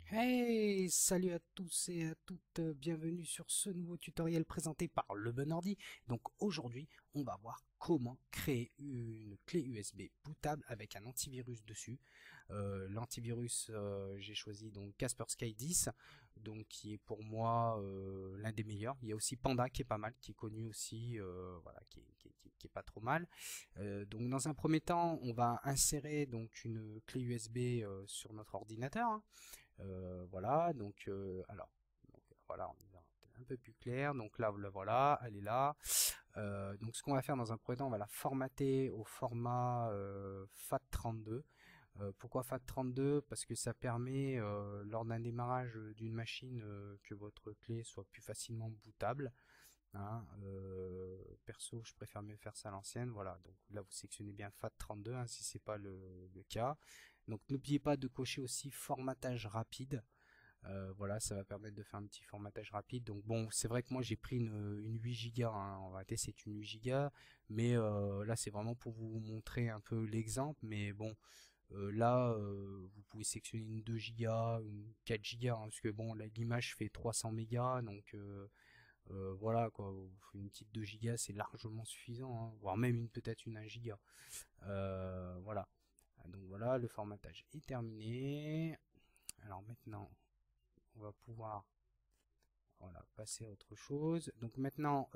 Hey, salut à tous et à toutes, bienvenue sur ce nouveau tutoriel présenté par Le Bon Ordi. Donc aujourd'hui, on va voir comment créer une clé USB bootable avec un antivirus dessus. L'antivirus, j'ai choisi donc Kaspersky 10, donc qui est pour moi l'un des meilleurs. Il y a aussi Panda qui est pas mal, qui est connu aussi, voilà, qui est pas trop mal. Donc dans un premier temps, on va insérer donc une clé USB sur notre ordinateur, hein. Voilà, donc voilà, on y va un peu plus clair. Donc là, voilà, elle est là. Donc ce qu'on va faire dans un premier temps, on va la formater au format FAT32. Pourquoi FAT32? Parce que ça permet, lors d'un démarrage d'une machine, que votre clé soit plus facilement bootable, hein. Perso, je préfère mieux faire ça à l'ancienne. Voilà, donc là vous sélectionnez bien FAT32, hein, si c'est pas le cas. Donc n'oubliez pas de cocher aussi formatage rapide. Voilà, ça va permettre de faire un petit formatage rapide. Donc bon, c'est vrai que moi j'ai pris une 8 Go, hein. En réalité c'est une 8 Go, mais là c'est vraiment pour vous montrer un peu l'exemple. Mais bon, là vous pouvez sélectionner une 2 Go, une 4 Go, hein, parce que bon, là l'image fait 300 mégas, donc voilà quoi, une petite 2 Go c'est largement suffisant, hein, voire même peut-être une 1 Go. Voilà. Donc voilà, le formatage est terminé. Alors maintenant, on va pouvoir, voilà, passer à autre chose. Donc maintenant,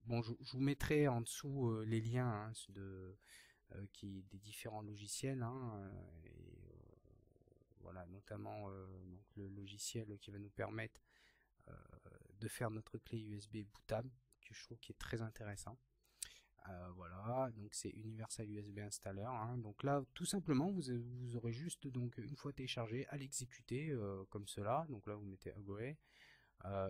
bon, je vous mettrai en dessous les liens, hein, des différents logiciels, hein, voilà, notamment donc le logiciel qui va nous permettre de faire notre clé USB bootable, que je trouve qui est très intéressant. Voilà, donc c'est Universal USB Installer, hein. Donc là, tout simplement, vous aurez juste, donc une fois téléchargé, à l'exécuter comme cela. Donc là, vous mettez Agree.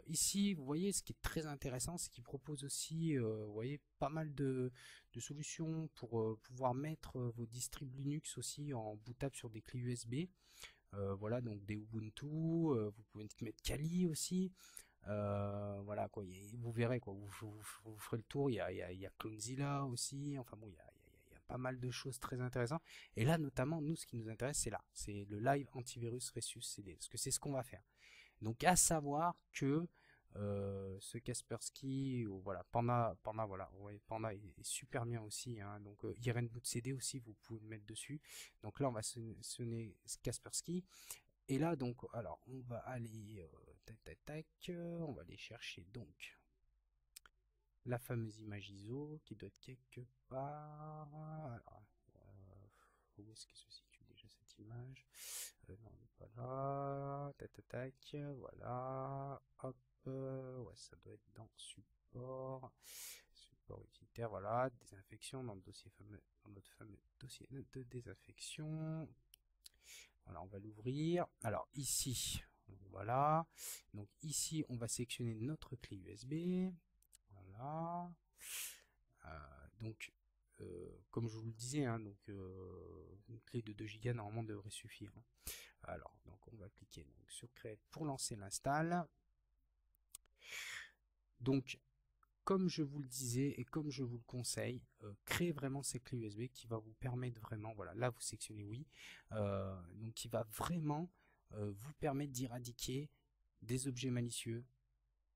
Ici, vous voyez, ce qui est très intéressant, c'est qu'il propose aussi, vous voyez, pas mal de solutions pour pouvoir mettre vos distribs Linux aussi en bootable sur des clés USB. Voilà, donc des Ubuntu, vous pouvez mettre Kali aussi. Voilà quoi, vous verrez quoi, vous ferez le tour. Il y a Clonezilla aussi. Enfin bon, il y a pas mal de choses très intéressantes. Et là, notamment, nous, ce qui nous intéresse, c'est le live antivirus Resus CD, parce que c'est ce qu'on va faire. Donc, à savoir que ce Kaspersky, ou voilà, Panda, voilà, ouais, Panda est super bien aussi, hein. Donc, Irenboot CD aussi, vous pouvez le mettre dessus. Donc là, on va sonner Kaspersky. Et là, donc, alors, on va aller, tac, tac, tac, on va aller chercher donc la fameuse image ISO qui doit être quelque part. Alors, où est-ce que se situe déjà cette image? Non, elle n'est pas là. Tac, tac, tac, voilà. Hop, ouais, ça doit être dans support. Support utilitaire, voilà. Désinfection dans le dossier fameux, dans notre fameux dossier de désinfection. Voilà, on va l'ouvrir. Alors ici, voilà. Donc ici, on va sélectionner notre clé USB. Voilà. Donc, comme je vous le disais, hein, donc une clé de 2 Go normalement devrait suffire, hein. Alors, donc on va cliquer donc, sur Create pour lancer l'install. Donc, comme je vous le disais et comme je vous le conseille, créez vraiment ces clés USB qui va vous permettre vraiment, voilà, là vous sélectionnez oui, donc qui va vraiment vous permettre d'éradiquer des objets malicieux,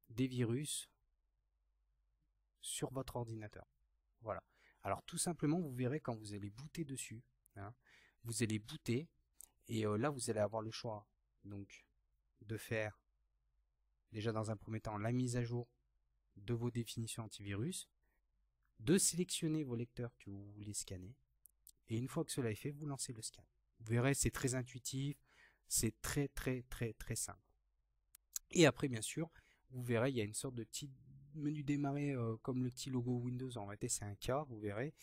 des virus sur votre ordinateur. Voilà. Alors tout simplement, vous verrez quand vous allez booter dessus, hein, vous allez booter et là vous allez avoir le choix donc de faire déjà dans un premier temps la mise à jour de vos définitions antivirus, de sélectionner vos lecteurs que vous voulez scanner. Et une fois que cela est fait, vous lancez le scan. Vous verrez, c'est très intuitif, c'est très très très très simple. Et après, bien sûr, vous verrez, il y a une sorte de petit menu démarrer comme le petit logo Windows. En réalité, c'est un K, vous verrez.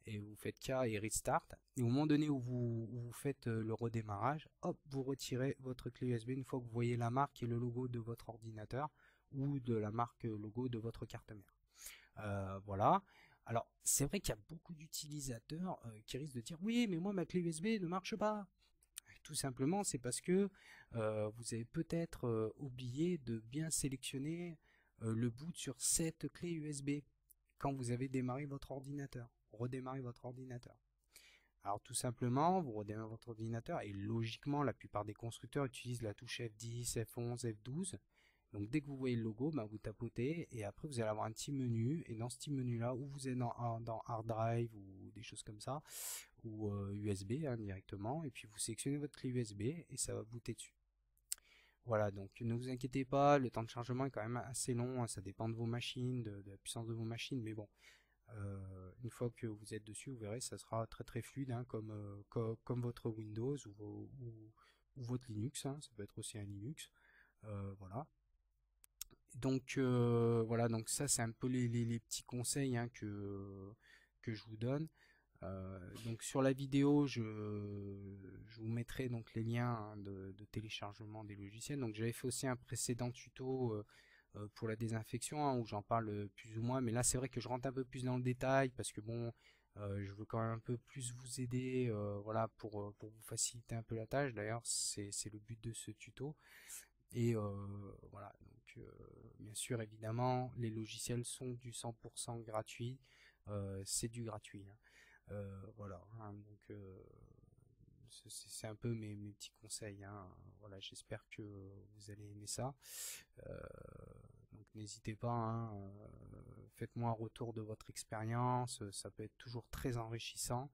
Et vous faites K et Restart. Et au moment donné où vous faites le redémarrage, hop, vous retirez votre clé USB une fois que vous voyez la marque et le logo de votre ordinateur ou de la marque logo de votre carte mère. Voilà. Alors, c'est vrai qu'il y a beaucoup d'utilisateurs qui risquent de dire oui, mais moi ma clé USB ne marche pas. Tout simplement, c'est parce que vous avez peut-être oublié de bien sélectionner le boot sur cette clé USB quand vous avez démarré votre ordinateur, redémarré votre ordinateur. Alors tout simplement, vous redémarrez votre ordinateur et logiquement, la plupart des constructeurs utilisent la touche F10, F11, F12. Donc dès que vous voyez le logo, bah, vous tapotez et après vous allez avoir un petit menu et dans ce petit menu là, où vous êtes dans Hard Drive ou des choses comme ça, ou USB hein, directement, et puis vous sélectionnez votre clé USB et ça va booter dessus. Voilà, donc ne vous inquiétez pas, le temps de chargement est quand même assez long, hein, ça dépend de vos machines, de la puissance de vos machines, mais bon, une fois que vous êtes dessus, vous verrez, ça sera très très fluide, hein, comme votre Windows ou votre Linux, hein, ça peut être aussi un Linux, voilà. Donc voilà, donc ça c'est un peu les petits conseils hein, que je vous donne. Donc sur la vidéo, je vous mettrai donc les liens hein, de téléchargement des logiciels. Donc j'avais fait aussi un précédent tuto pour la désinfection hein, où j'en parle plus ou moins, mais là c'est vrai que je rentre un peu plus dans le détail parce que bon, je veux quand même un peu plus vous aider, voilà, pour vous faciliter un peu la tâche. D'ailleurs, c'est le but de ce tuto. Et voilà, donc bien sûr, évidemment, les logiciels sont du 100% gratuit, c'est du gratuit. Hein. Voilà, hein, donc c'est un peu mes petits conseils. Hein. Voilà, j'espère que vous allez aimer ça. Euh, donc n'hésitez pas, hein, faites-moi un retour de votre expérience, ça peut être toujours très enrichissant.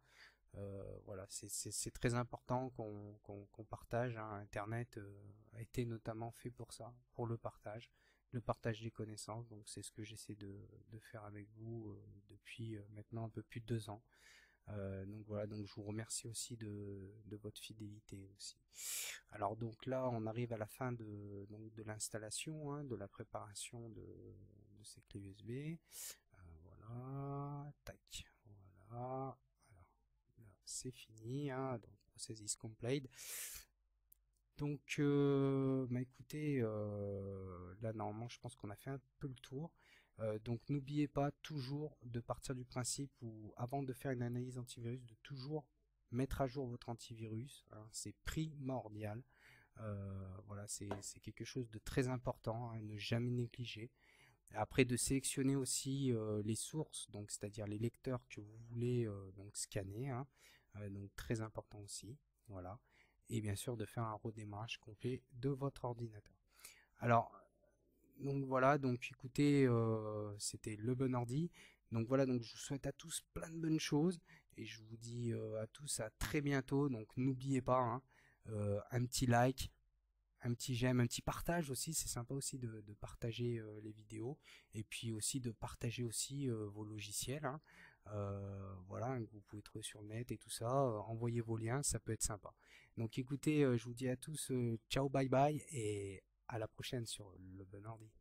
Voilà, c'est très important qu'on partage. Hein. Internet a été notamment fait pour ça, pour le partage des connaissances. Donc c'est ce que j'essaie de faire avec vous depuis maintenant un peu plus de 2 ans. Donc voilà, donc je vous remercie aussi de votre fidélité aussi. Alors donc là, on arrive à la fin de l'installation, hein, de la préparation de ces clés USB. Voilà, tac, voilà. C'est fini, hein, donc process is complete. Donc, bah écoutez, là normalement je pense qu'on a fait un peu le tour. Donc n'oubliez pas toujours de partir du principe où avant de faire une analyse antivirus, de toujours mettre à jour votre antivirus. Hein, c'est primordial. Voilà, c'est quelque chose de très important, hein, ne jamais négliger. Après de sélectionner aussi les sources, donc c'est-à-dire les lecteurs que vous voulez donc scanner, hein, donc très important aussi, voilà. Et bien sûr de faire un redémarrage complet de votre ordinateur. Alors donc voilà, donc écoutez, c'était le bon ordi. Donc voilà, donc je vous souhaite à tous plein de bonnes choses et je vous dis à tous à très bientôt. Donc n'oubliez pas hein, un petit like, un petit j'aime, un petit partage aussi, c'est sympa aussi de partager les vidéos et puis aussi de partager aussi vos logiciels, hein, voilà, que vous pouvez trouver sur le net et tout ça, envoyez vos liens, ça peut être sympa. Donc écoutez, je vous dis à tous ciao, bye bye et à la prochaine sur le bon ordi.